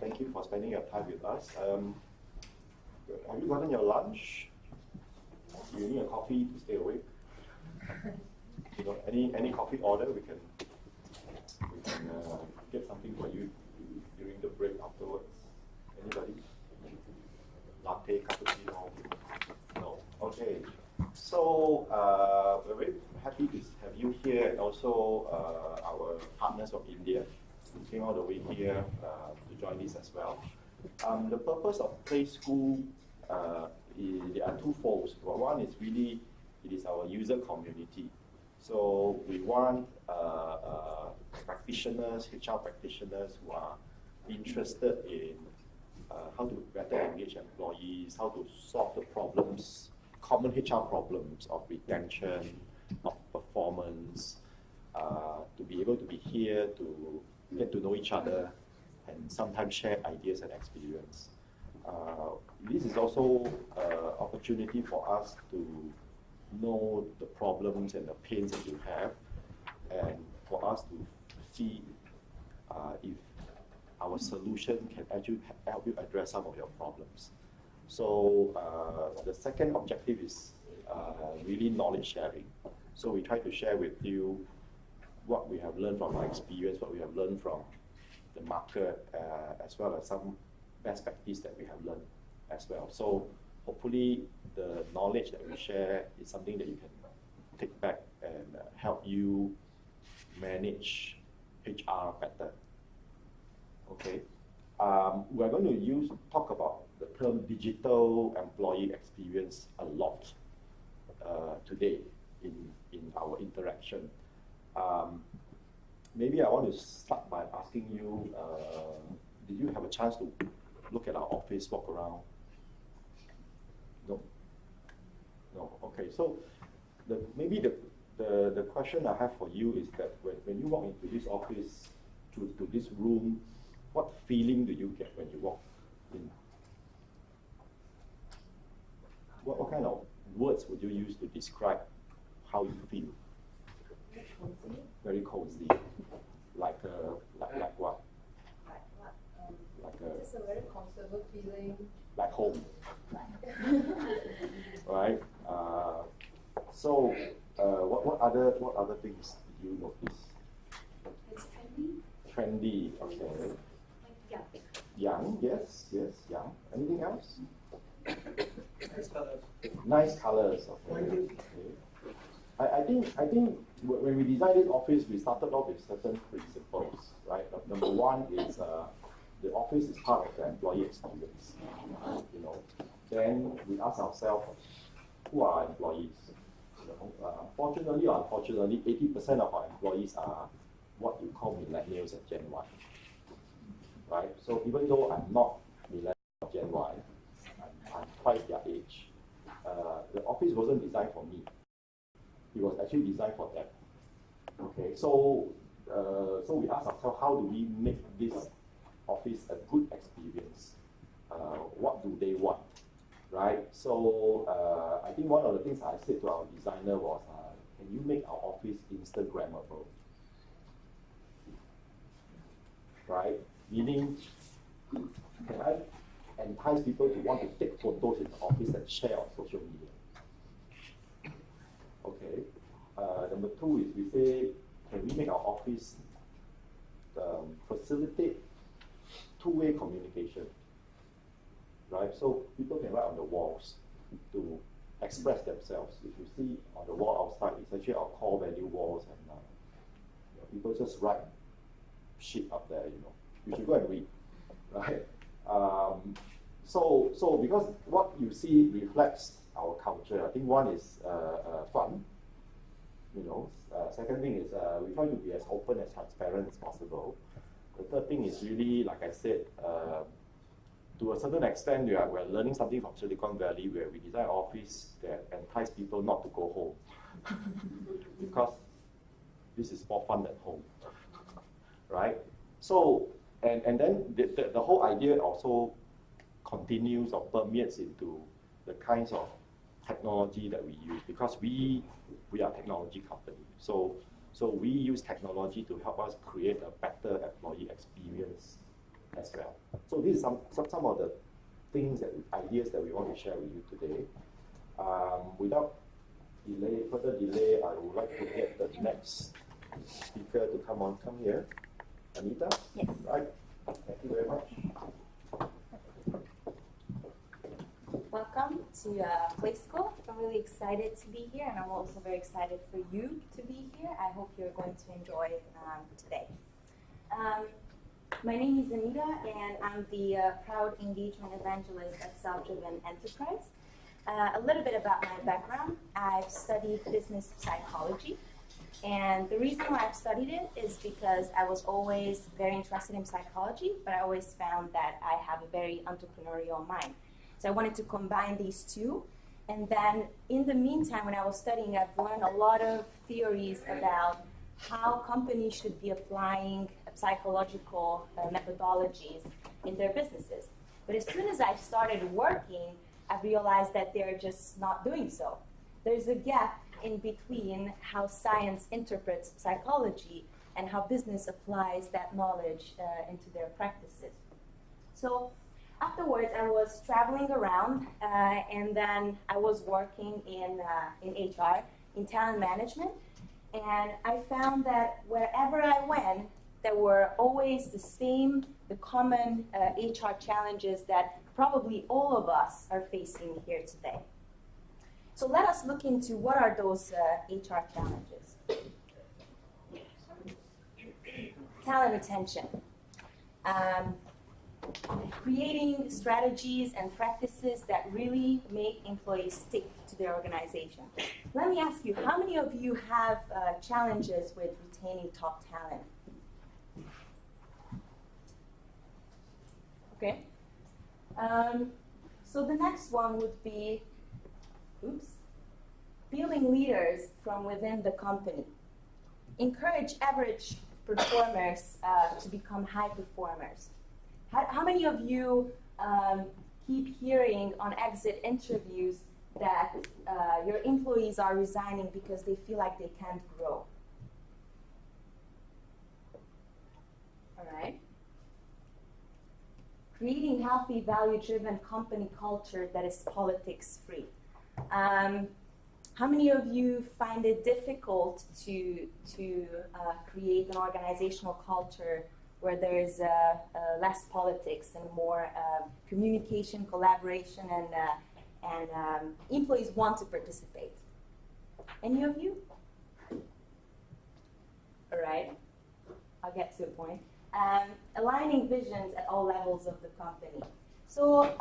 Thank you for spending your time with us. Have you gotten your lunch? Do you need a coffee to stay awake? You know, any coffee order, we can get something for you during the break afterwards. Anybody? Latte, cappuccino? No. Okay. So we're very happy to have you here, and also our partners from India who came all the way here to join this as well. The purpose of PlaySk00L there are two folds. One is really, it is our user community. So we want practitioners, HR practitioners who are interested in how to better engage employees, how to solve the problems, common HR problems of retention, of performance, to be able to be here to get to know each other and sometimes share ideas and experience. This is also an opportunity for us to know the problems and the pains that you have, and for us to see if our solution can actually help you address some of your problems. So the second objective is really knowledge sharing. So we try to share with you what we have learned from our experience, what we have learned from the market, as well as some best practice that we have learned as well. So hopefully the knowledge that we share is something that you can take back and help you manage HR better. Okay. We're going to talk about the term digital employee experience a lot today in our interaction. Maybe I want to start by asking you, did you have a chance to look at our office, walk around? No? No, okay. So maybe the question I have for you is that when you walk into this office, to this room, what feeling do you get when you walk in? What kind of words would you use to describe how you feel? Very cozy. Very cozy. Like what? Like what? Like just a very comfortable feeling. like home. Like Right? So what other things did you notice? it's trendy. Trendy, okay. Like young. Young, yes, young. Anything else? Nice colors. Nice colors, okay. I think when we designed this office, we started off with certain principles, right? Number one is the office is part of the employee experience. You know, then we ask ourselves, who are our employees? You know, fortunately or unfortunately, 80% of our employees are what you call millennials and Gen Y. Right? So even though I'm not millennial or Gen Y, I'm quite their age. The office wasn't designed for me. It was actually designed for them. Okay, so we asked ourselves, how do we make this office a good experience? What do they want, right? So I think one of the things I said to our designer was, can you make our office Instagrammable? Right? Meaning, can I entice people to want to take photos in the office and share on social media? Okay. Number two is we say, can we make our office facilitate two-way communication? Right? So people can write on the walls to express themselves. If you see on the wall outside, it's actually our core value walls, and you know, people just write shit up there. You know, you should go and read, right? So because what you see reflects our culture. I think one is fun. You know, second thing is we try to be as open as transparent as possible. The third thing is really, like I said, to a certain extent, we're learning something from Silicon Valley, where we design an office that entice people not to go home because this is more fun at home, right? So, and then the whole idea also continues or permeates into the kinds of technology that we use, because we are a technology company. So we use technology to help us create a better employee experience as well. So this is some of the things ideas that we want to share with you today. Without further delay, I would like to get the next speaker to come here. Anita? Yes. Right. Thank you very much. Welcome to PlaySk00L. I'm really excited to be here, and I'm also very excited for you to be here. I hope you're going to enjoy today. My name is Anita, and I'm the proud engagement evangelist at SelfDrvn Enterprise. A little bit about my background. I've studied business psychology, and the reason why I've studied it is because I was always very interested in psychology, but I always found that I have a very entrepreneurial mind. So I wanted to combine these two. And then in the meantime, when I was studying, I've learned a lot of theories about how companies should be applying psychological methodologies in their businesses. But as soon as I started working, I realized that they're just not doing so. There's a gap in between how science interprets psychology and how business applies that knowledge into their practices. So afterwards, I was traveling around, and then I was working in HR, in talent management, and I found that wherever I went, there were always the common HR challenges that probably all of us are facing here today. So let us look into what are those HR challenges. Talent retention. Creating strategies and practices that really make employees stick to their organization. Let me ask you, how many of you have challenges with retaining top talent? Okay. So the next one would be, building leaders from within the company. Encourage average performers to become high performers. How many of you keep hearing on exit interviews that your employees are resigning because they feel like they can't grow? All right. Creating healthy, value-driven company culture that is politics-free. How many of you find it difficult to create an organizational culture where there is less politics and more communication, collaboration, and employees want to participate? Any of you? All right, I'll get to a point. Aligning visions at all levels of the company. So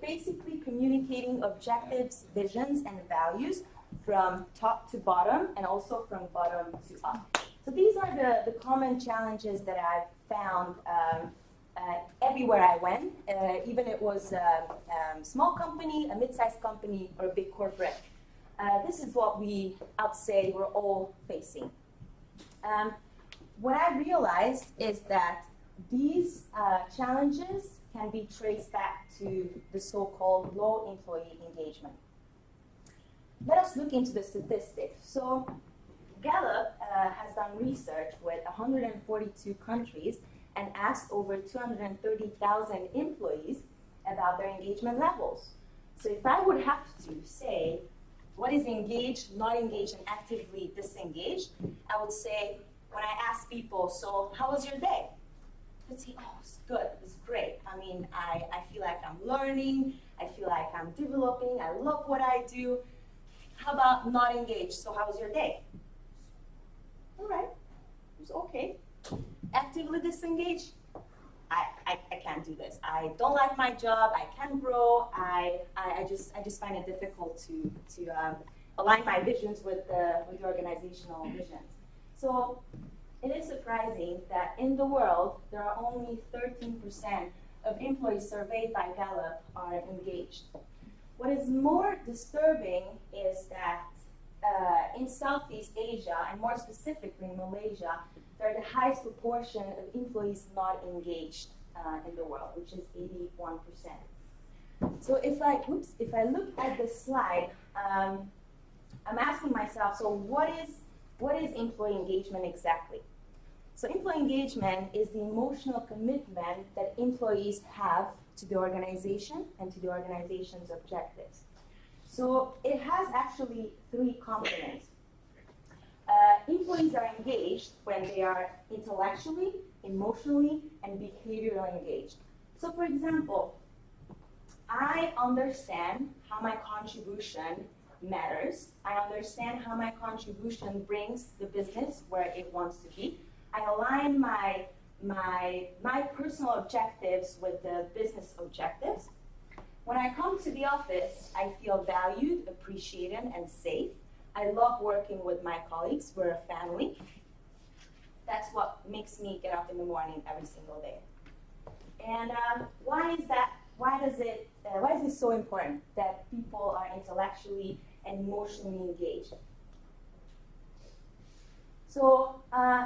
basically communicating objectives, visions, and values from top to bottom and also from bottom to up. So these are the common challenges that I've found everywhere I went, even it was a small company, a mid-sized company, or a big corporate. This is what I'd say we're all facing. What I realized is that these challenges can be traced back to the so-called low employee engagement. Let us look into the statistics. So Gallup has done research with 142 countries and asked over 230,000 employees about their engagement levels. So if I would have to say what is engaged, not engaged, and actively disengaged, I would say, when I ask people, so how was your day? They'd say, oh, it's good, it's great. I mean, I feel like I'm learning, I feel like I'm developing, I love what I do. How about not engaged? So how was your day? All right, it was okay. Actively disengaged? I can't do this. I don't like my job, I can't grow, I just find it difficult to align my visions with the organizational visions. So it is surprising that in the world, there are only 13% of employees surveyed by Gallup are engaged. What is more disturbing is that in Southeast Asia, and more specifically in Malaysia, there are the highest proportion of employees not engaged in the world, which is 81%. So if I look at the slide, I'm asking myself, so what is employee engagement exactly? So employee engagement is the emotional commitment that employees have to the organization and to the organization's objectives. So it has actually three components. Employees are engaged when they are intellectually, emotionally, and behaviorally engaged. So for example, I understand how my contribution matters. I understand how my contribution brings the business where it wants to be. I align my personal objectives with the business objectives. When I come to the office, I feel valued, appreciated, and safe. I love working with my colleagues. We're a family. That's what makes me get up in the morning every single day. And why is that? Why is this so important that people are intellectually and emotionally engaged? So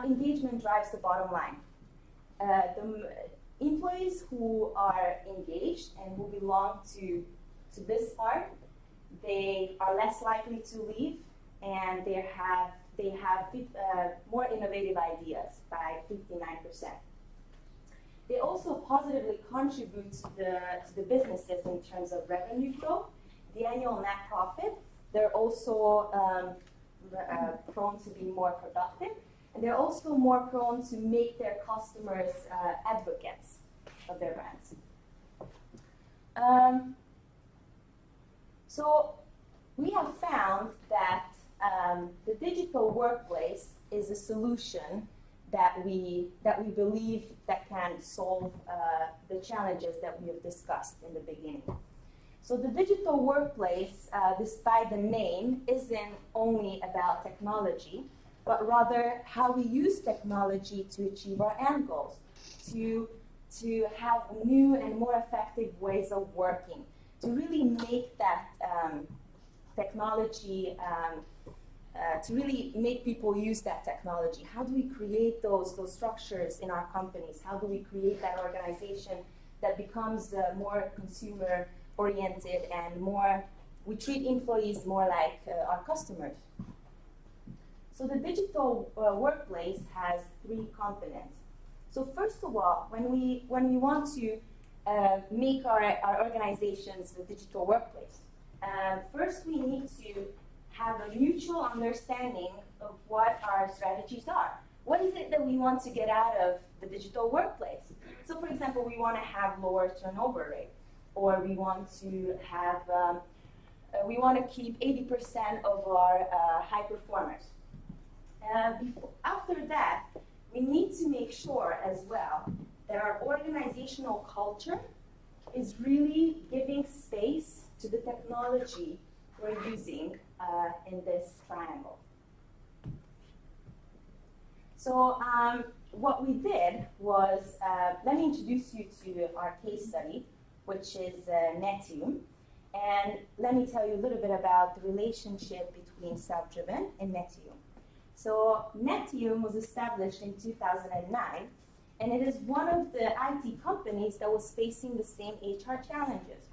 engagement drives the bottom line. The employees who are engaged and who belong to this part, they are less likely to leave, and they have more innovative ideas by 59%. They also positively contribute to the businesses in terms of revenue growth, the annual net profit. They're also prone to be more productive, and they're also more prone to make their customers advocates of their brands. So we have found that the digital workplace is a solution that we believe that can solve the challenges that we have discussed in the beginning. So the digital workplace, despite the name, isn't only about technology, but rather how we use technology to achieve our end goals, to have new and more effective ways of working, to really make that technology, to really make people use that technology. How do we create those structures in our companies? How do we create that organization that becomes more consumer-oriented and more, we treat employees more like our customers? So the digital workplace has three components. So first of all, when we want to make our organizations a digital workplace, first we need to have a mutual understanding of what our strategies are. What is it that we want to get out of the digital workplace? So for example, we want to have lower turnover rate, or we want to have, we want to keep 80% of our high performers. After that, we need to make sure as well that our organizational culture is really giving space to the technology we're using in this triangle. So what we did was, let me introduce you to our case study, which is Netium. And let me tell you a little bit about the relationship between SelfDrvn and Netium. So Netium was established in 2009, and it is one of the IT companies that was facing the same HR challenges.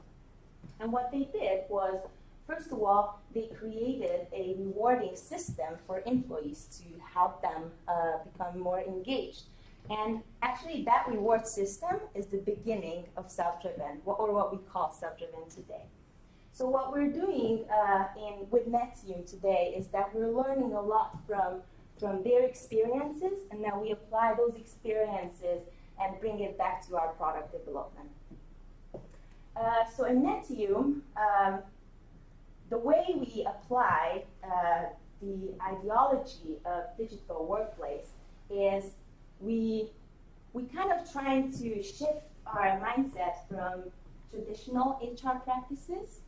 And what they did was, first of all, they created a rewarding system for employees to help them become more engaged. And actually, that reward system is the beginning of SelfDrvn, or what we call SelfDrvn today. So what we're doing with Netium today is that we're learning a lot from their experiences, and now we apply those experiences and bring it back to our product development. So in Netium, the way we apply the ideology of digital workplace is we kind of trying to shift our mindset from traditional HR practices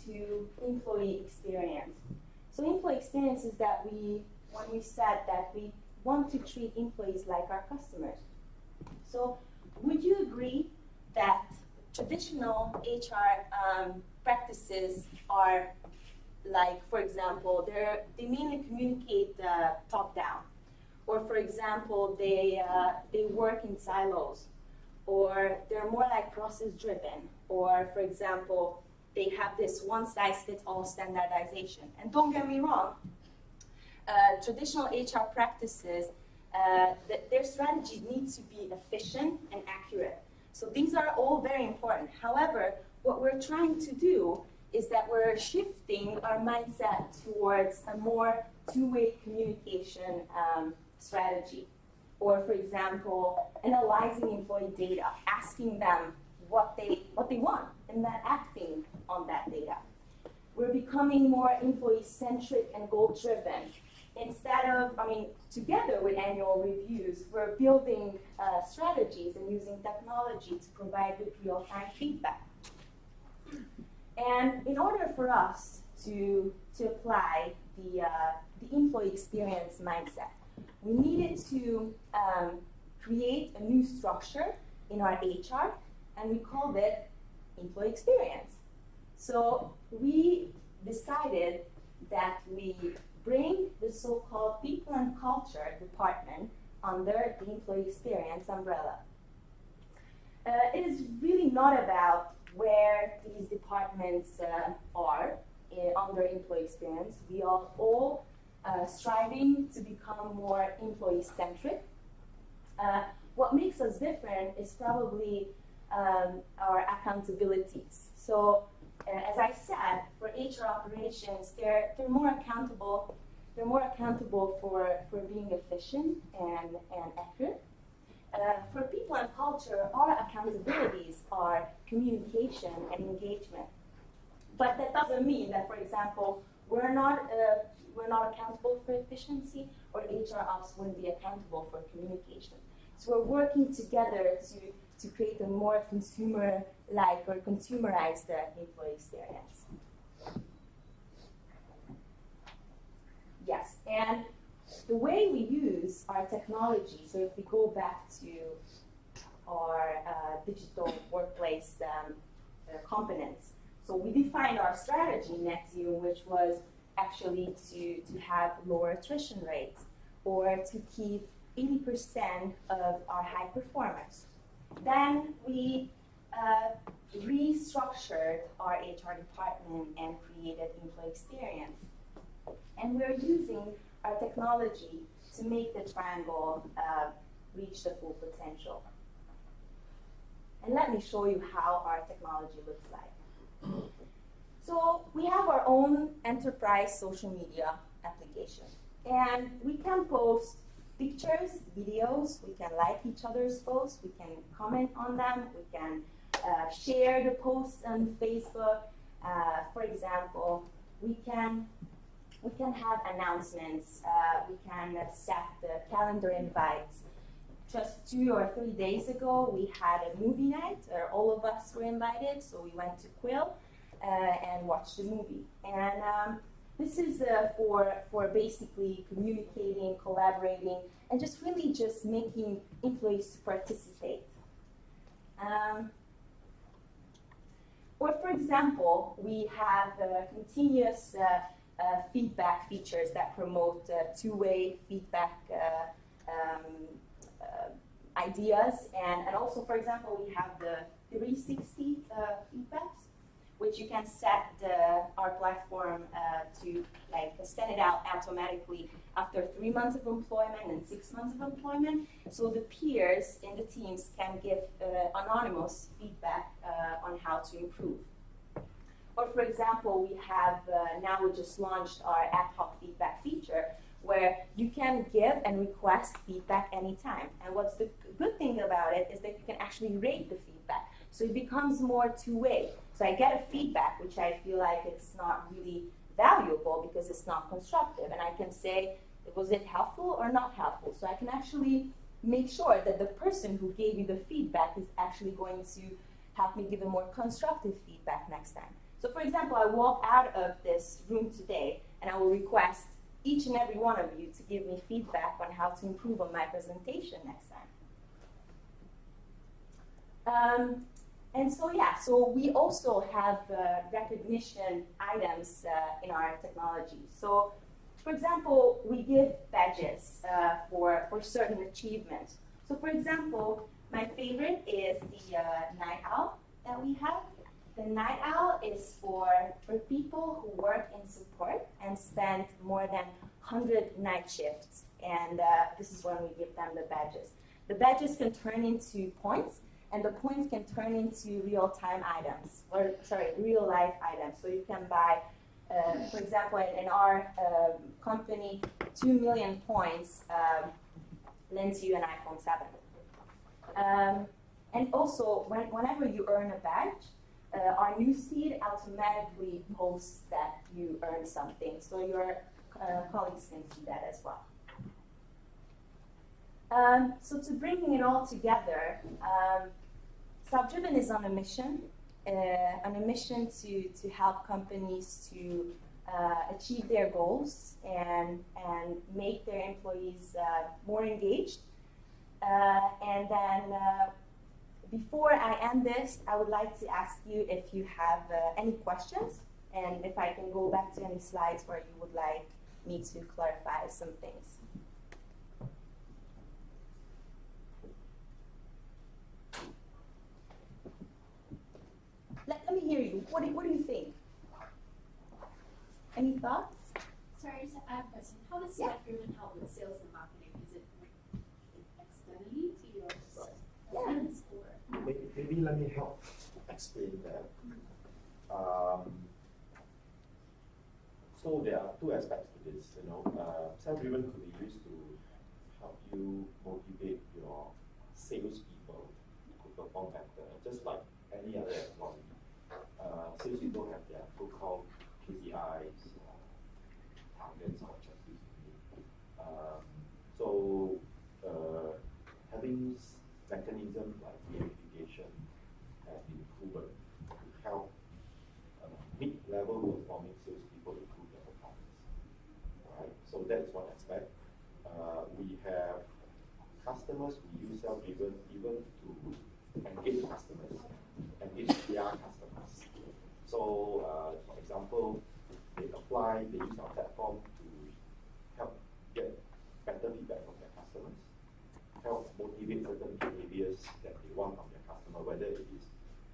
to employee experience. So employee experience is that when we said that we want to treat employees like our customers. So would you agree that traditional HR practices are like, for example, they mainly communicate top down, or for example, they work in silos, or they're more like process driven, or for example, they have this one-size-fits-all standardization. And don't get me wrong, traditional HR practices, their strategies need to be efficient and accurate. So these are all very important. However, what we're trying to do is that we're shifting our mindset towards a more two-way communication strategy. Or, for example, analyzing employee data, asking them what they want, and then acting on that data. We're becoming more employee-centric and goal-driven. Instead of, together with annual reviews, we're building strategies and using technology to provide with real-time feedback. And in order for us to apply the employee experience mindset, we needed to create a new structure in our HR, and we called it employee experience. So we decided that we bring the so-called people and culture department under the employee experience umbrella. It is really not about where these departments are under employee experience. We are all striving to become more employee-centric. What makes us different is probably our accountabilities. So, as I said, for HR operations, they're more accountable. They're more accountable for being efficient and accurate. For people and culture, our accountabilities are communication and engagement. But that doesn't mean that, for example, we're not accountable for efficiency, or HR ops wouldn't be accountable for communication. So we're working together to create a more consumer-like or consumerized employee experience. Yes, and the way we use our technology, so if we go back to our digital workplace components, so we defined our strategy net zero, which was actually to have lower attrition rates, or to keep 80% of our high performers. Then we restructured our HR department and created employee experience. And we're using our technology to make the triangle reach the full potential. And let me show you how our technology looks like. So we have our own enterprise social media application. And we can post pictures, videos, we can like each other's posts, we can comment on them, we can share the posts on Facebook. For example, we can have announcements, we can set the calendar invites. Just 2 or 3 days ago, we had a movie night, where all of us were invited, so we went to Quill and watched the movie. And this is for basically communicating, collaborating, and just really just making employees to participate. Or for example, we have continuous feedback features that promote two-way feedback ideas, and also, for example, we have the 360 feedbacks, which you can set our platform to send it out automatically after 3 months of employment and 6 months of employment. So the peers in the teams can give anonymous feedback on how to improve. Or for example, we have, now we just launched our ad hoc feedback feature, where you can give and request feedback anytime. And what's the good thing about it is that you can actually rate the feedback. So it becomes more two-way. So I get a feedback, which I feel like it's not really valuable because it's not constructive. And I can say, was it helpful or not helpful? So I can actually make sure that the person who gave me the feedback is actually going to help me give a more constructive feedback next time. So for example, I walk out of this room today and I will request each and every one of you to give me feedback on how to improve on my presentation next time. And so yeah, so we also have recognition items in our technology. So for example, we give badges for certain achievements. So for example, my favorite is the Night Owl that we have. The Night Owl is for people who work in support and spend more than 100 night shifts, and this is when we give them the badges. The badges can turn into points, and the points can turn into real-time items, or sorry, real-life items. So you can buy, for example, in our company, 2 million points lends you an iPhone 7. And also, whenever you earn a badge, our newsfeed automatically posts that you earned something, so your colleagues can see that as well. So to bringing it all together, SelfDrvn is on a mission to help companies to achieve their goals and make their employees more engaged. And then before I end this, I would like to ask you if you have any questions, and if I can go back to any slides where you would like me to clarify some things. Let me hear you. What do you think? Any thoughts? Sorry, so I have a question. How does SelfDrvn help with sales and marketing? Is it externally to your clients or? Maybe let me help explain that. So there are two aspects to this. SelfDrvn could be used to help you motivate your salespeople to perform better, just like any other employee. Salespeople have their so-called KPIs, targets, or objectives. So having mechanisms like gamification have been proven to help mid-level performing salespeople improve their performance. Right? So that's one aspect. We have customers who use SelfDrvn even to engage customers, engage their customers. So, for example, they use our platform to help get better feedback from their customers, help motivate certain behaviors that they want from their customer, whether it is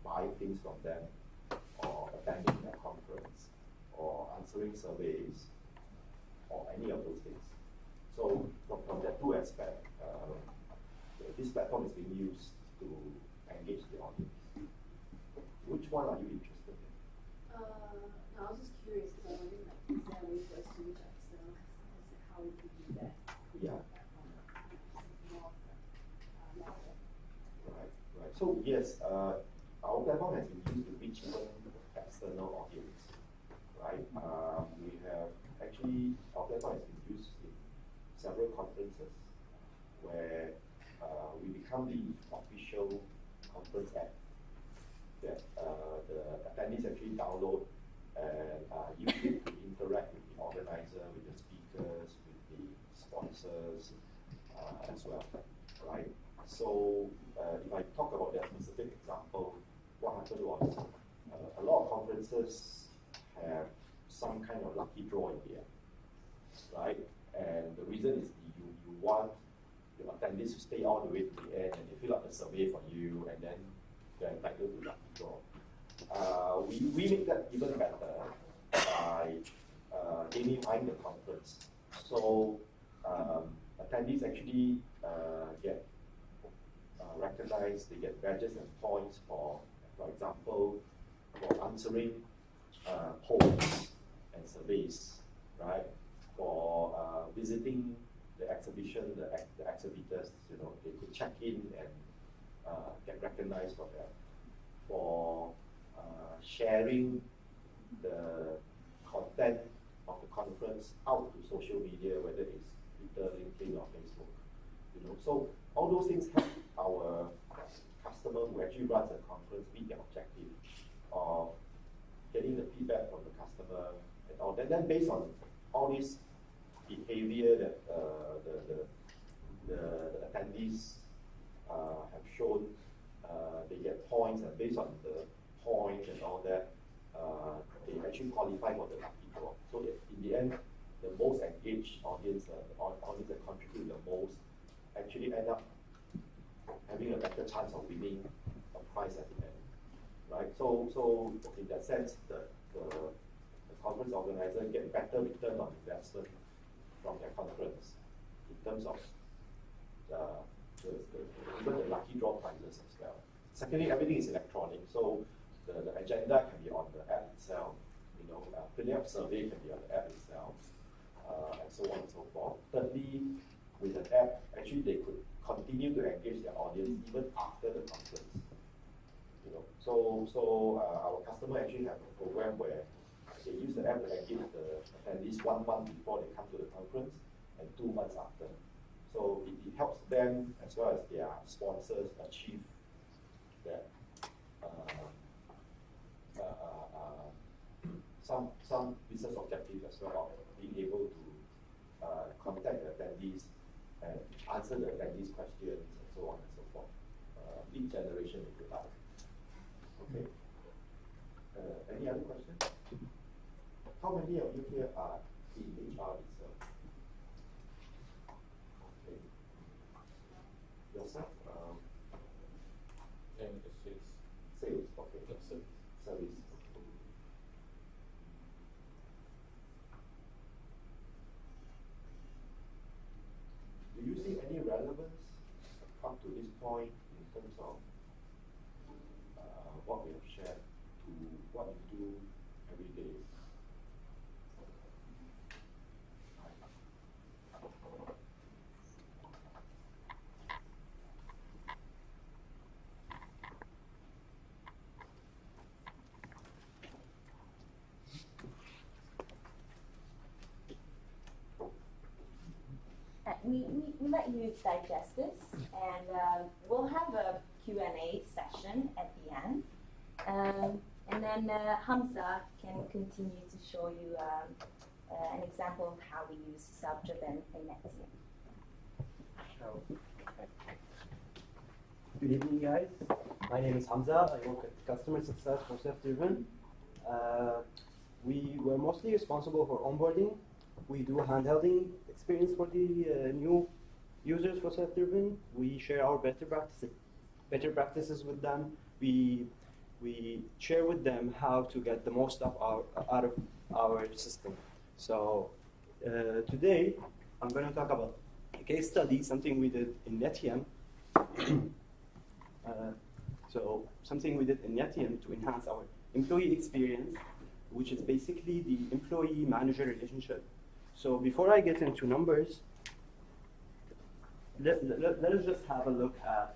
buying things from them, or attending their conference, or answering surveys, or any of those things. So, from that two aspects, this platform is being used to engage the audience. Which one are you interested in? No, I was just curious because I wondered, like, is there a way for us to reach out external customers and how we can do that? Yeah. Right. So yes, our platform has been used to reach even external audience. Right. We have actually our platform has been used in several conferences where we become the official conference app that the attendees actually download and use it to interact with the organizer, with the speakers, with the sponsors as well, right? So if I talk about that specific example, what happened was a lot of conferences have some kind of lucky draw in the end, right? And the reason is you want your attendees to stay all the way to the end, and they fill out the survey for you, and then they're entitled to lucky draw. We make that even better by gamifying the conference. So attendees actually get recognized, they get badges and points for example, for answering polls and surveys, right? For visiting the exhibition, the exhibitors, they could check in and get recognized for that. For sharing the content of the conference out to social media, whether it's Twitter, LinkedIn, or Facebook. So all those things help our customer who actually runs a conference meet their objective of getting the feedback from the customer and all. And then based on all this behavior that the attendees have shown, they get points, and based on the points and all that, they actually qualify for the lucky draw. So in the end, the most engaged audience, the audience that contribute the most, actually end up having a better chance of winning a prize at the end, right? So in that sense, the conference organizer get better return on investment from their conference in terms of even the lucky draw prizes as well. Secondly, everything is electronic, so the agenda can be on the app itself. You know, filling up survey can be on the app itself, and so on and so forth. Thirdly, with an app, actually they could continue to engage their audience even after the conference. You know, so our customer actually have a program where they use the app to engage the attendees 1 month before they come to the conference and 2 months after. So it helps them as well as their sponsors achieve that some business objective as well of being able to contact the attendees and answer the attendees' questions and so on and so forth. Lead generation if you like. Okay. Any other questions? How many of you here are in HR itself? Okay. Yourself? And it's Sales, okay. service. Service. Do you see any relevance up to this point in terms of what we have shared to what you do every day? We let you digest this, and we'll have a Q&A session at the end. And then Hamza can continue to show you an example of how we use SelfDrvn in Nexium. Good evening, guys. My name is Hamza. I work at customer success for SelfDrvn. We were mostly responsible for onboarding. We do handholding experience for the new users for SelfDrvn. We share our better practices with them. We share with them how to get the most out of our system. So today I'm going to talk about a case study, something we did in Nexium. So something we did in Nexium to enhance our employee experience, which is basically the employee-manager relationship. So before I get into numbers, let us just have a look at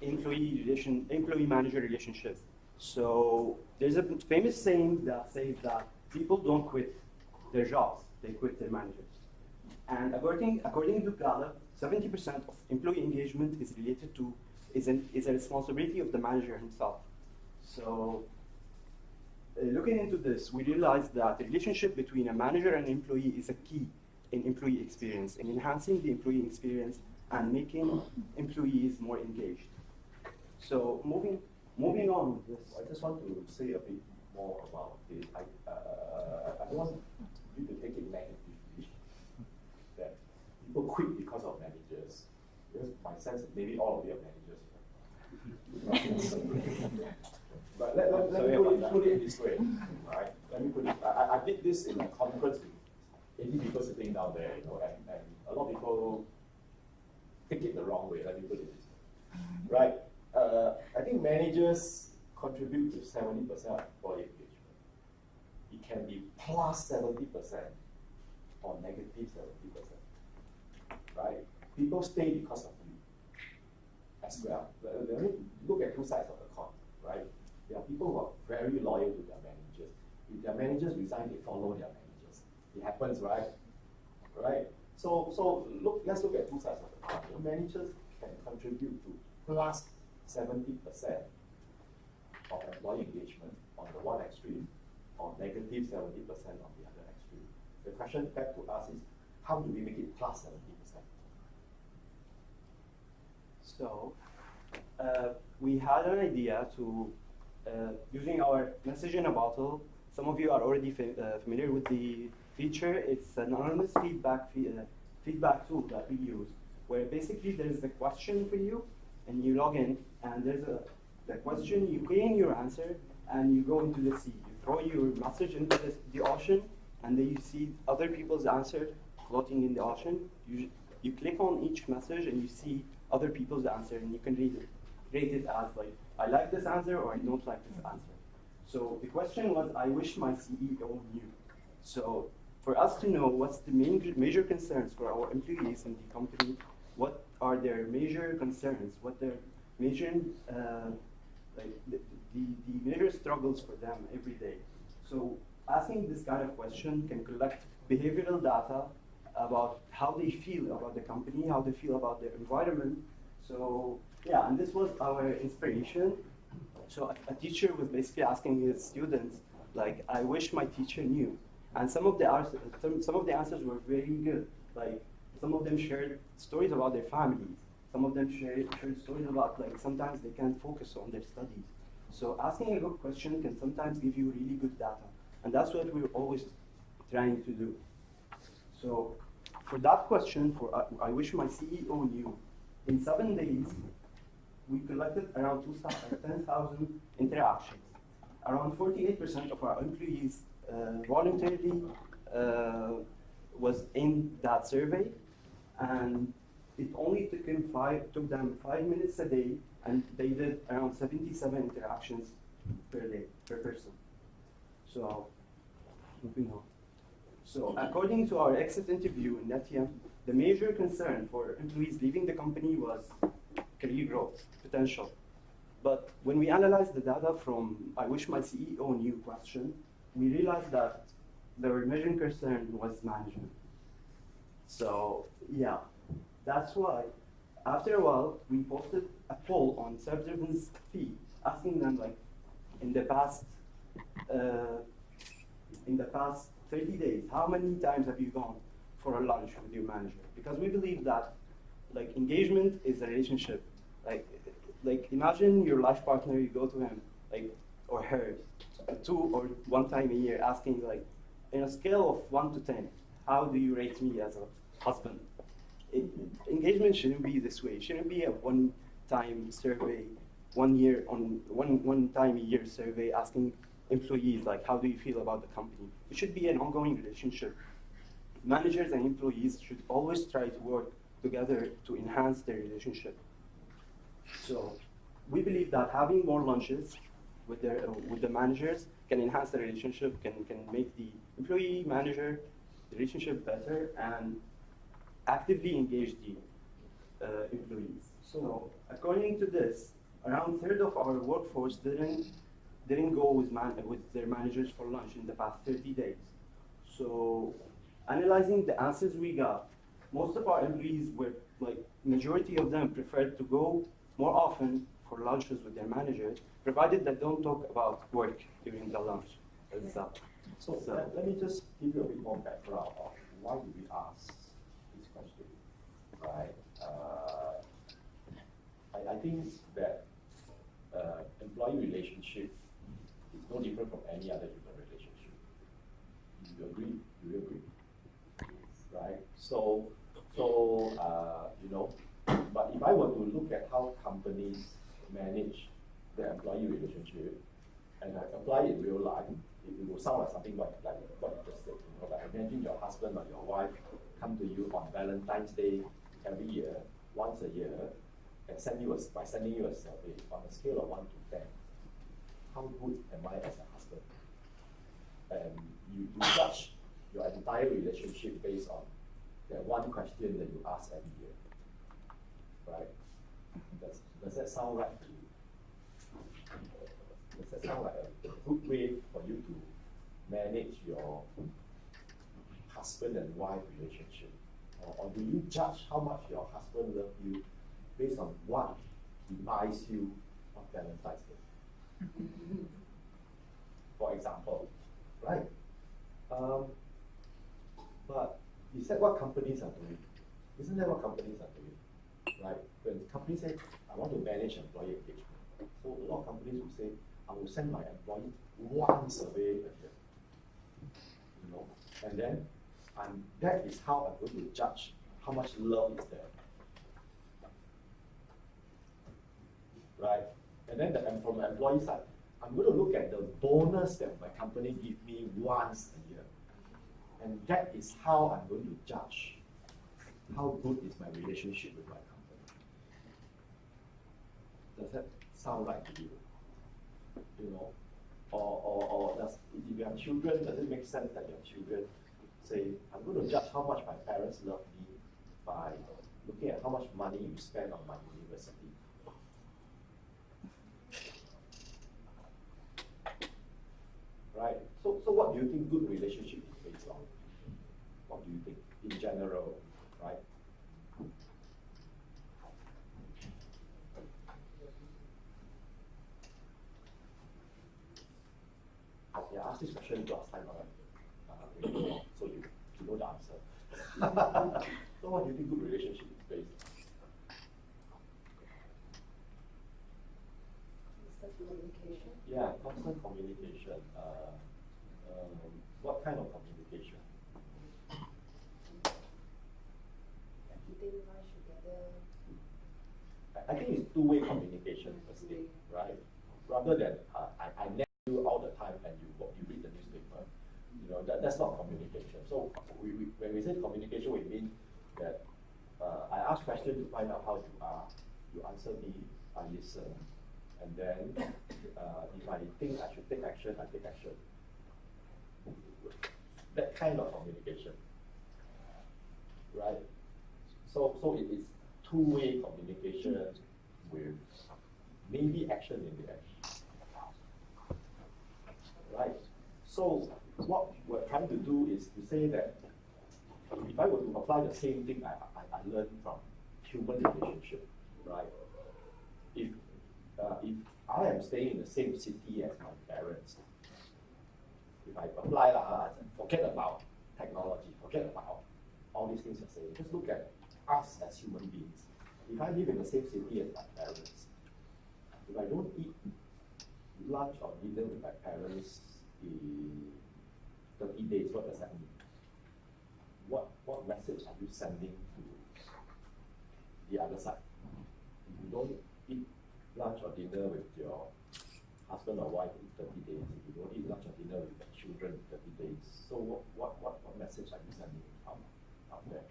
employee-manager relationship. So there's a famous saying that says that people don't quit their jobs, they quit their managers. And according to Gallup, 70% of employee engagement is related to is a responsibility of the manager himself. So looking into this, we realized that the relationship between a manager and employee is a key in employee experience, in enhancing the employee experience and making employees more engaged. So moving on with this. I just want to say a bit more about it. I don't want you to take it negatively that people quit because of managers. Because my sense is maybe all of you are managers. But let me put it this way, right? Let me put it. I did this in a conference with 80 people sitting down there, you know, and a lot of people take it the wrong way. Let me put it this way, right? I think managers contribute to 70% of employee engagement. It can be plus 70% or negative 70%, right? People stay because of you as well. Let me look at two sides of the coin, right? There are people who are very loyal to their managers. If their managers resign, they follow their managers. It happens, right? Right? So let's look at two sides of the coin. The managers can contribute to plus 70% of employee engagement on the one extreme, or negative 70% on the other extreme. The question back to us is, how do we make it plus 70%? So we had an idea to, using our message in a bottle. Some of you are already familiar with the feature. It's an anonymous feedback tool that we use, where basically there's a question for you, and you log in, and there's the question, you key in your answer, and you go into the sea. You throw your message into the ocean, and then you see other people's answer, floating in the ocean. You click on each message and you see other people's answer, and you can rate it as like, I like this answer or I don't like this answer. So the question was, I wish my CEO knew. So for us to know what's the major concerns for our employees in the company, what are their major concerns, what their major, the major struggles for them every day. So asking this kind of question can collect behavioral data about how they feel about the company, how they feel about their environment. So yeah, and this was our inspiration. So a teacher was basically asking his students, like, I wish my teacher knew. And some of the answers were very good. Like, some of them shared stories about their families. Some of them shared stories about, like, sometimes they can't focus on their studies. So asking a good question can sometimes give you really good data. And that's what we're always trying to do. So for that question, for I wish my CEO knew, in 7 days, we collected around 10,000 interactions. Around 48% of our employees voluntarily was in that survey, and it only took them 5 minutes a day, and they did around 77 interactions per day, per person. So, moving on. So, according to our exit interview in NetTM, the major concern for employees leaving the company was career growth potential. But when we analyzed the data from I wish my CEO knew question, we realized that their major concern was management. So yeah, that's why after a while we posted a poll on SelfDrvn's feed asking them, like, in the past 30 days, how many times have you gone for a lunch with your manager? Because we believe that, like, engagement is a relationship. Like imagine your life partner, you go to him, like, or her, 2 or 1 time a year, asking, like, in a scale of 1 to 10, how do you rate me as a husband? Engagement shouldn't be this way. It shouldn't be a one-time survey, 1 year on one time a year survey asking employees, like, how do you feel about the company? It should be an ongoing relationship. Managers and employees should always try to work together to enhance their relationship. So we believe that having more lunches with the managers can enhance the relationship, can make the employee-manager relationship better, and actively engage the employees. So according to this, around 1/3 of our workforce didn't go with their managers for lunch in the past 30 days. So analyzing the answers we got, most of our employees were, like, majority of them preferred to go more often for lunches with their managers, provided they don't talk about work during the lunch itself. So let me just give you a bit more background of why do we ask this question, right? I think that employee relationship is no different from any other human relationship. Do you agree? Do you agree? Right? So you know, but if I were to look at how companies manage their employee relationship and I apply it in real life, it will sound like something like what you just said. You know, like imagine your husband or your wife come to you on Valentine's Day every year, once a year, and by sending you a survey on a scale of 1 to 10. How good am I as a husband? And you judge your entire relationship based on that one question that you ask every year, right? Does that sound right to you? Does that sound like a good way for you to manage your husband and wife relationship? Or do you judge how much your husband loves you based on what he buys you on Valentine's Day? For example, right? But you said what companies are doing. Isn't that what companies are doing? Right? When companies say, I want to manage employee engagement, so a lot of companies will say, I will send my employees one survey a year. You know? And then that is how I'm going to judge how much love is there. Right? And then from the employee side, I'm going to look at the bonus that my company gives me once a year. And that is how I'm going to judge how good is my relationship with my company. Does that sound right to you? You know, or does, if you have children, does it make sense that your children say, I'm going to judge how much my parents love me by looking at how much money you spend on my university? Right? So what do you think good relationship is based on? What do you think in general, right? Yeah, I asked this question last time, so you know the answer. So what do you think good relationship is based on? Communication. Yeah, constant communication. What kind of communication? Eating lunch together. I think it's two-way communication per se, right? Rather than I net you all the time and you read the newspaper. You know, that's not communication. So when we say communication, we mean that I ask questions to find out how you are, you answer me, I listen, and then if I think I should take action, I take action. That kind of communication, right? So it is two-way communication with maybe action in the end. Right. So what we're trying to do is to say that if I were to apply the same thing I learned from human relationship, right? If I am staying in the same city as my parents, if I apply, forget about technology, forget about all these things you're saying, just look at us as human beings. If I live in the same city as my parents, if I don't eat lunch or dinner with my parents in 30 days, what does that mean? What message are you sending to the other side? If you don't eat lunch or dinner with your husband or wife in 30 days, if you don't eat lunch or dinner with your children in 30 days, so what message are you sending out there?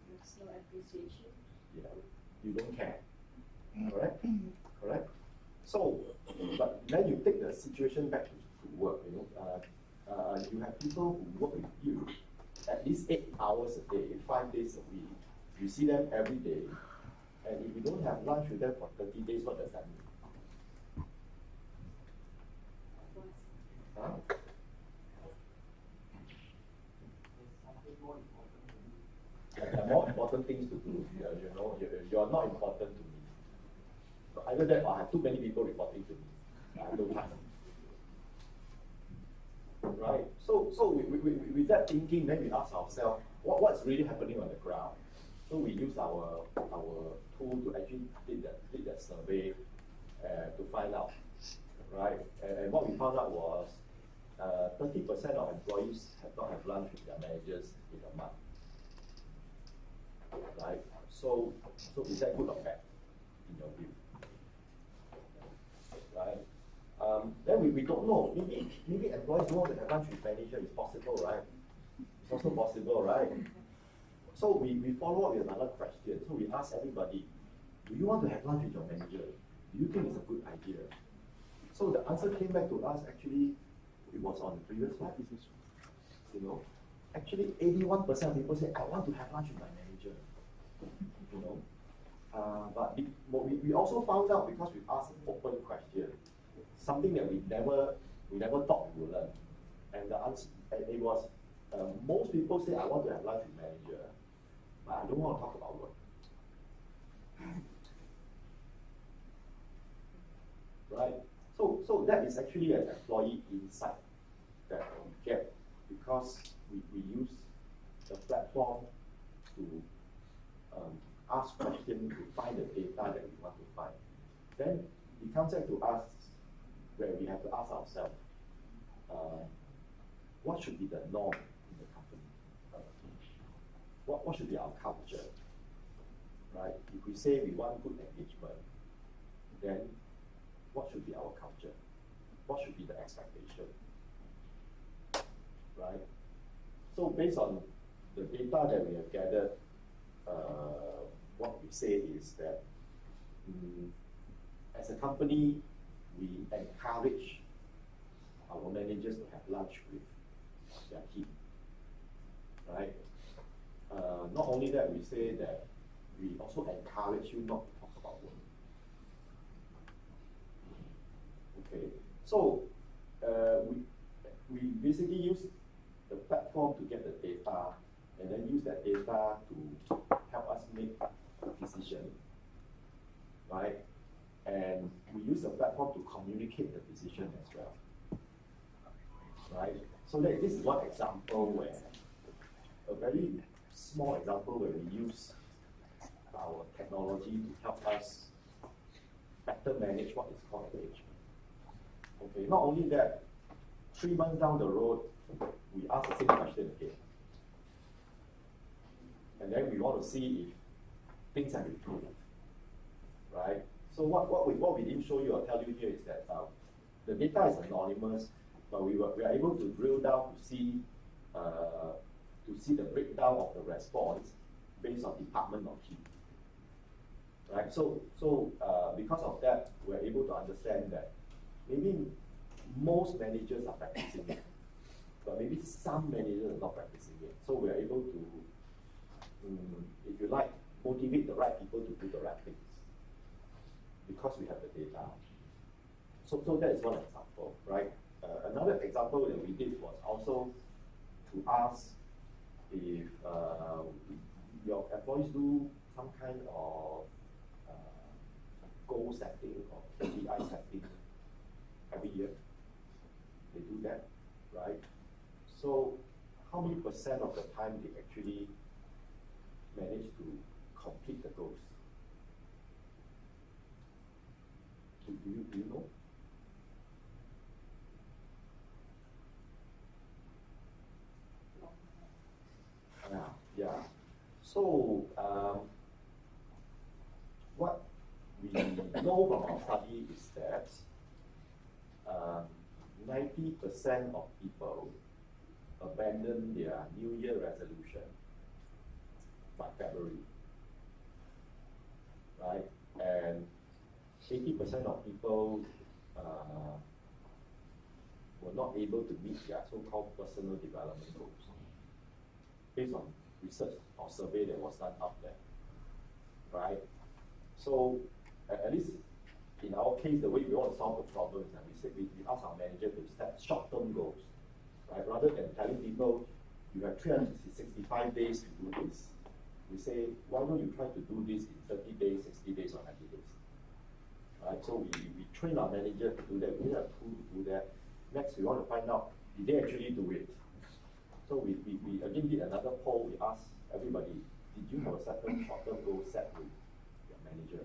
There's no appreciation. Yeah, you don't care. Correct? Correct? So, but then you take the situation back to work, you know, you have people who work with you at least 8 hours a day, 5 days a week. You see them every day, and if you don't have lunch with them for 30 days, what does that mean? Huh? There are more important things to do. You know, you're not important to me. So either that or I have too many people reporting to me. I have no time. Right? So with that thinking, then we ask ourselves, what's really happening on the ground? So we use our tool to actually did that survey to find out, right? And what we found out was 30% of employees have not had lunch with their managers in a month, right? So is that good or bad in your view? Right? Then we don't know. Maybe employees don't want to have lunch with manager. It's possible, right? It's also possible, right? So we follow up with another question. So we ask everybody, do you want to have lunch with your manager? Do you think it's a good idea? So the answer came back to us, actually, it was on the previous slide. You know, actually 81% of people say, I want to have lunch with my manager. You know, but we also found out, because we asked an open question, something that we never thought we would learn. And the answer, it was, most people say, I want to have lunch with manager, but I don't want to talk about work. Right? So that is actually an employee insight that we get, because we use the platform to ask questions to find the data that we want to find. Then it comes back to us where we have to ask ourselves, what should be the norm in the company? What should be our culture? Right? If we say we want good engagement, then what should be our culture? What should be the expectation? Right? So based on the data that we have gathered, what we say is that as a company, we encourage our managers to have lunch with their team, right? Not only that, we say that we also encourage you not to talk about work. Okay, so we basically use the platform to get the data, and then use that data to help us make a decision, right? And we use the platform to communicate the decision as well, right? So this is one example where, a very small example where we use our technology to help us better manage what is called engagement. Okay, not only that, 3 months down the road, we ask the same question again. And then we want to see if things have improved, right? So what we didn't show you or tell you here is that the data is anonymous, but we are able to drill down to see the breakdown of the response based on department or team, right? So because of that, we're able to understand that maybe most managers are practicing it, but maybe some managers are not practicing it. So we're able to, if you like, motivate the right people to do the right things because we have the data. So that is one example, right? Another example that we did was also to ask if your employees do some kind of goal setting or KPI setting every year. They do that, right? So how many % of the time they actually manage to complete the goals? Do you know? Yeah. So what we know from our study is that 90% of people abandon their New Year resolution by February, right? And 80% of people were not able to meet their so-called personal development goals based on research or survey that was done out there, right? So at least in our case, the way we want to solve the problem is that we ask our manager to set short-term goals, right? Rather than telling people you have 365 days to do this, we say, why don't you try to do this in 30 days, 60 days, or 90 days? Right? So we train our manager to do that. We need a tool to do that. Next, we want to find out, did they actually do it? So we again did another poll. We asked everybody, did you have a certain short-term goal set with your manager?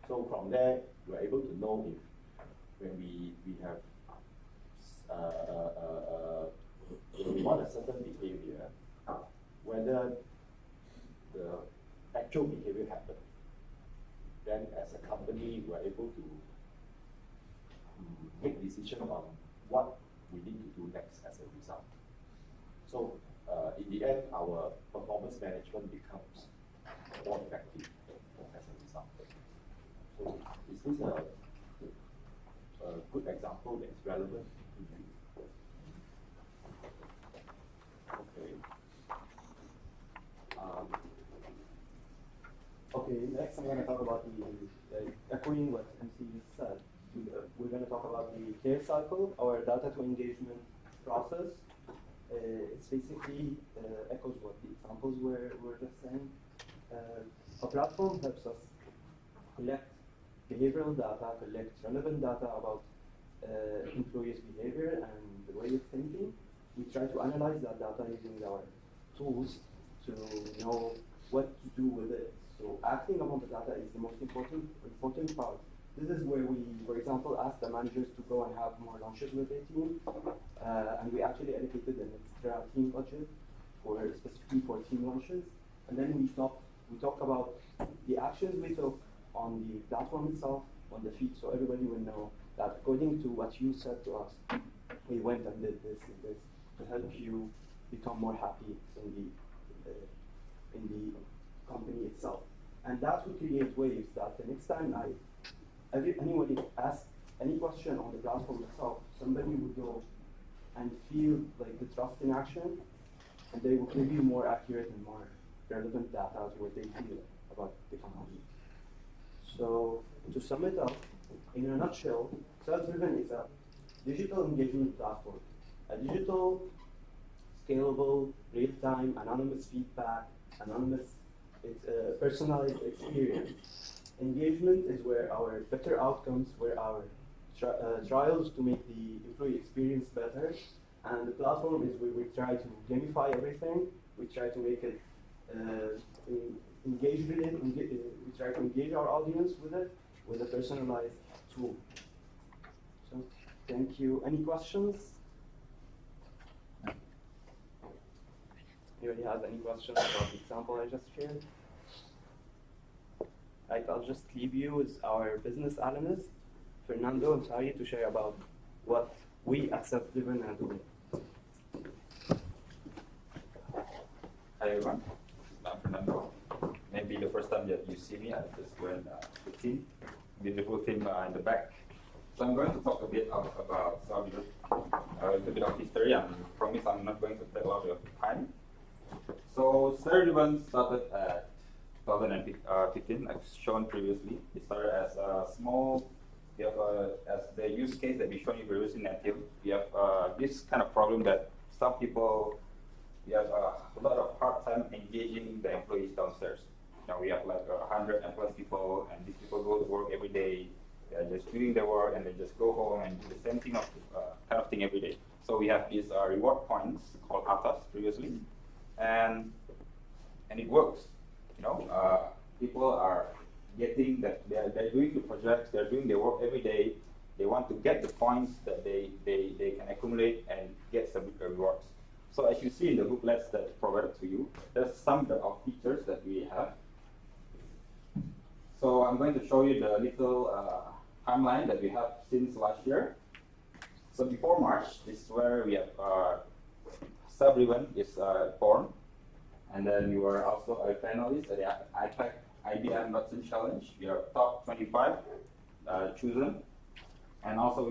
So from there, we're able to know if when we have when we want a certain behavior, whether the actual behavior happened. Then as a company, we're able to make decisions on what we need to do next as a result. So in the end, our performance management becomes more effective as a result. So is this a good example that is relevant to you? Okay. Okay, next I'm going to talk about echoing what MC just said. We're going to talk about the care cycle, our data to engagement process. It's basically echoes what the examples were just saying. A platform helps us collect behavioral data, collect relevant data about employees' behavior and the way of thinking. We try to analyze that data using our tools to know what to do with it. So acting upon the data is the most important part. This is where we, for example, ask the managers to go and have more lunches with their team, and we actually allocated an extra team budget specifically for team lunches. And then we talk about the actions we took on the platform itself, on the feed, so everybody will know that according to what you said to us, we went and did this and this to help you become more happy in the company itself. And that will create waves that the next time anybody asks any question on the platform itself, somebody will go and feel like the trust in action, and they will give you more accurate and more relevant data to what they feel about the company. So to sum it up, in a nutshell, SelfDrvn is a digital engagement platform, a digital, scalable, real-time, anonymous feedback, personalized experience. Engagement is where our better outcomes, where our trials to make the employee experience better, and the platform is where we try to gamify everything. We try to make it we try to engage our audience with it with a personalized tool. So, thank you. Any questions? Anybody has any questions about the example I just shared? Right, I'll just leave you with our business analyst, Fernando and Sari, to share about what we at SelfDrvn are doing. Hi everyone, I'm Fernando. Maybe the first time that you see me, I just went the team, beautiful team in the back. So I'm going to talk a bit about SelfDrvn, a little bit of history, and I promise I'm not going to take a lot of time. So SelfDrvn started at 2015, as shown previously. It started as a small, we have as the use case that we showed you previously in Anthill. We have this kind of problem that some people, we have a lot of hard time engaging the employees downstairs. Now we have like 100 and plus people, and these people go to work every day. They are just doing their work, and they just go home and do the same thing kind of thing every day. So we have these reward points called atas previously, and it works. You know, people are getting that they're doing the projects, they're doing their work every day. They want to get the points that they can accumulate and get some rewards. So as you see in the booklets that's provided to you, there's some of features that we have. So I'm going to show you the little timeline that we have since last year. So before March, this is where we have SelfDrvn is born. And then we were also a finalist at the IBM Watson Challenge. We are top 25 chosen. And also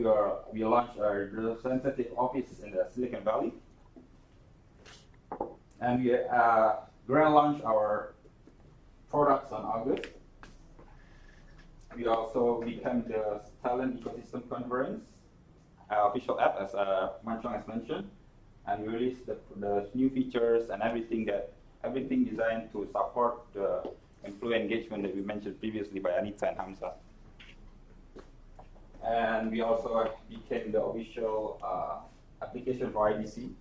we launched our representative office in the Silicon Valley. And we grand launch our products on August. We also became the Talent Ecosystem Conference official app, as Manchong has mentioned. And we released the new features and everything designed to support the employee engagement that we mentioned previously by Anita and Hamza. And we also became the official application for IDC.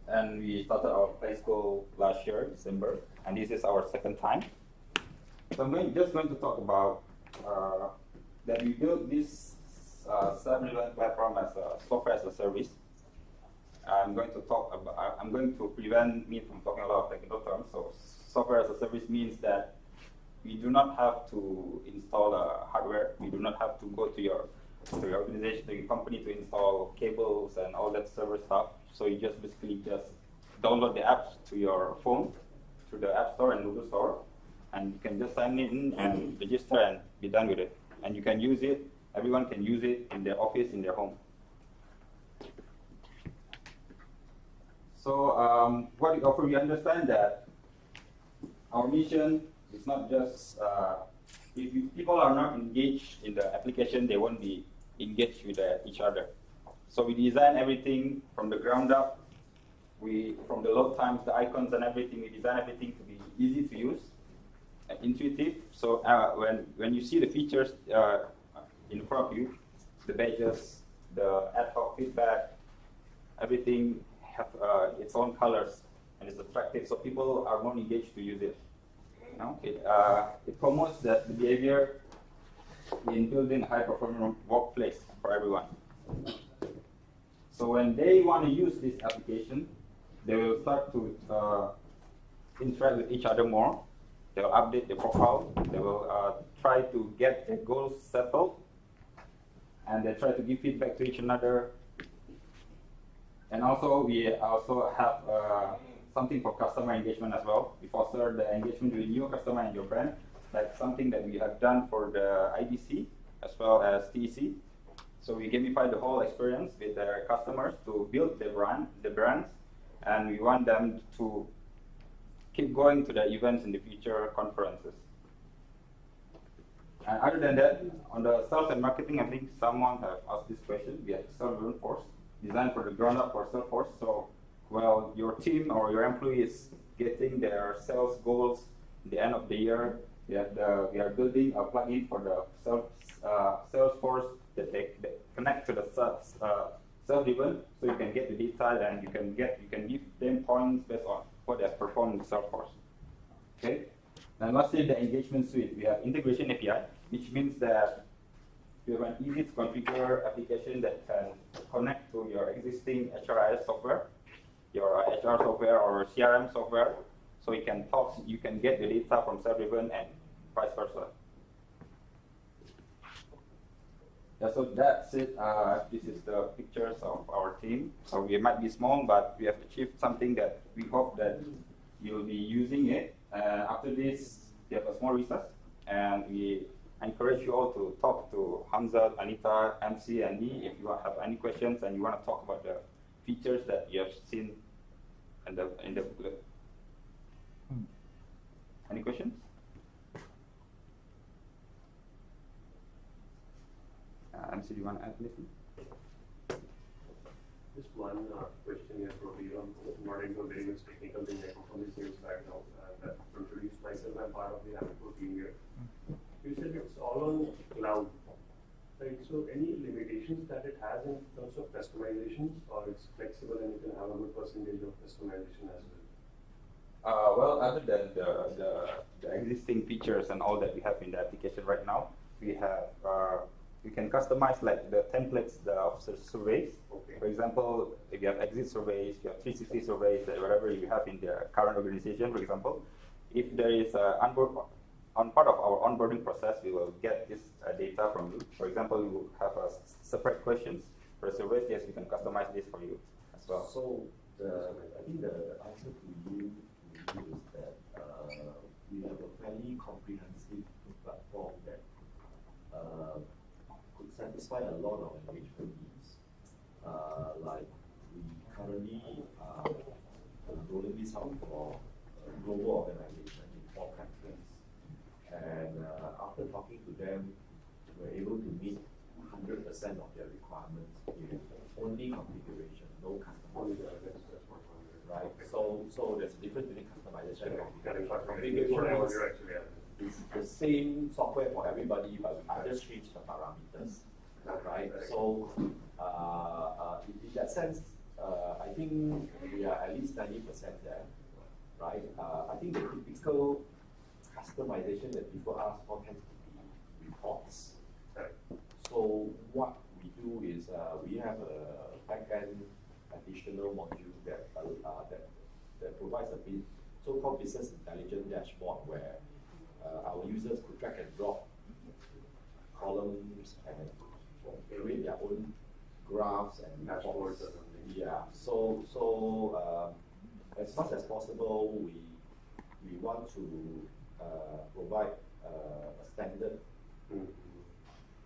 And we started our PlaySk00L last year, December, and this is our second time. So I'm just going to talk about that we built this SelfDrvn platform as a software as a service. I'm going to prevent me from talking a lot of technical terms. So software as a service means that we do not have to install hardware. We do not have to go to your organization, to your company to install cables and all that server stuff. So you just basically download the apps to your phone through the App Store and Google Store, and you can just sign in and register and be done with it. And you can use it. Everyone can use it in their office, in their home. So what we offer, we understand that our mission is not just, if people are not engaged in the application, they won't be engaged with each other. So we design everything from the ground up. From the load times, the icons and everything, we design everything to be easy to use, intuitive. So when you see the features in front of you, the badges, the ad hoc feedback, everything have its own colors and it's attractive, so people are more engaged to use it. You know, it promotes the behavior in building a high-performing workplace for everyone. So when they want to use this application, they will start to interact with each other more. They will update their profile. They will try to get their goals settled, and they try to give feedback to each another. And also, we also have something for customer engagement as well. We foster the engagement with your customer and your brand, like something that we have done for the IDC as well as TEC. So we gamify the whole experience with their customers to build the brands, and we want them to keep going to the events in the future conferences. And other than that, on the sales and marketing, I think someone have asked this question. We have SelfDrvn course designed for the ground up for Salesforce. So, well, your team or your employees getting their sales goals at the end of the year, we are building a plugin for the Salesforce that they connect to the SelfDrvn, so you can get the detail and you can give them points based on what they have performed in Salesforce. Okay. And lastly, the engagement suite. We have integration API, which means that you have an easy to configure application that can connect to your existing HRIS software, your HR software or CRM software, so you can talk, you can get the data from SelfDrvn and vice versa. Yeah, so that's it. This is the pictures of our team. So we might be small, but we have achieved something that we hope that you'll be using it. After this, we have a small recess, and we encourage you all to talk to Hamza, Anita, MC, and me if you have any questions and you want to talk about the features that you have seen in the booklet. Any questions? MC, do you want to add anything? Just one question here, probably not into a very much technical thing. I'm from the sales background, and to introduce myself, I'm part of the Amco team here. You said it's all on cloud, right? So any limitations that it has in terms of customizations, or it's flexible and you can have a good percentage of customization as well? Well, other than the existing features and all that we have in the application right now, we have you can customize like the templates of the surveys. Okay. For example, if you have exit surveys, you have 360 surveys, whatever you have in the current organization, for example, if there is on part of our onboarding process, we will get this data from you. For example, we will have separate questions for surveys. Yes, we can customize this for you as well. So I think the answer to you is that we have a fairly comprehensive platform that could satisfy a lot of engagement needs. Like we currently rolling this out for a global organization in 4 countries. And after talking to them, we're able to meet 100% of their requirements with only configuration, no customization. Right? So there's a difference between customization and configuration. It's the same software for everybody, but we just change the parameters. Right? So in that sense, I think we are at least 90% there. Right? I think the typical customization that people ask for tends to be reports. Right. So what we do is we have a back-end additional module that provides a bit so-called business intelligence dashboard where our users could drag and drop columns and create their own graphs and reports. Yeah. So as much as possible, we want to provide a standard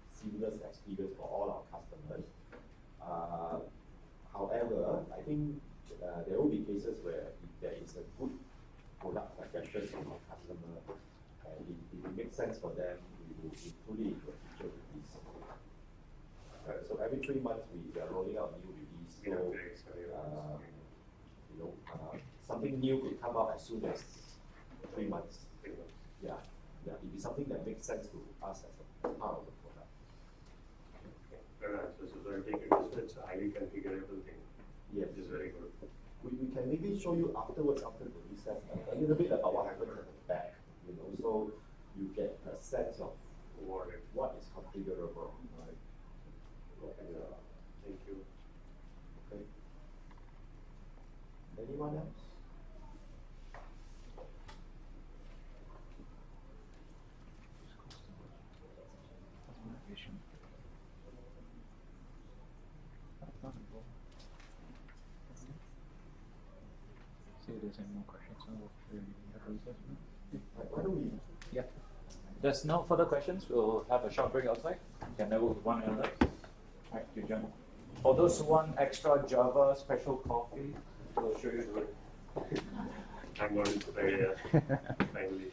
seamless experience for all our customers. However, I think there will be cases where if there is a good product suggestion from our customer, and if it makes sense for them, we will include it into a feature release. So every 3 months we are rolling out a new release. So something new could come out as soon as 3 months. Yeah, it will be something that makes sense to us as a part of the product. So I think it's a highly configurable thing. Yes, which is very good. We can maybe show you afterwards, after the recess, a little bit about what happens at the back. So you get a sense of what is configurable. Right? Thank you. Okay. Anyone else? there's any more questions. So Why don't we? yeah. There's no further questions. We'll have a short break outside. You can network with one another. Right, you join. For those who want extra Java special coffee, we'll show you the way. I'm going to play finally.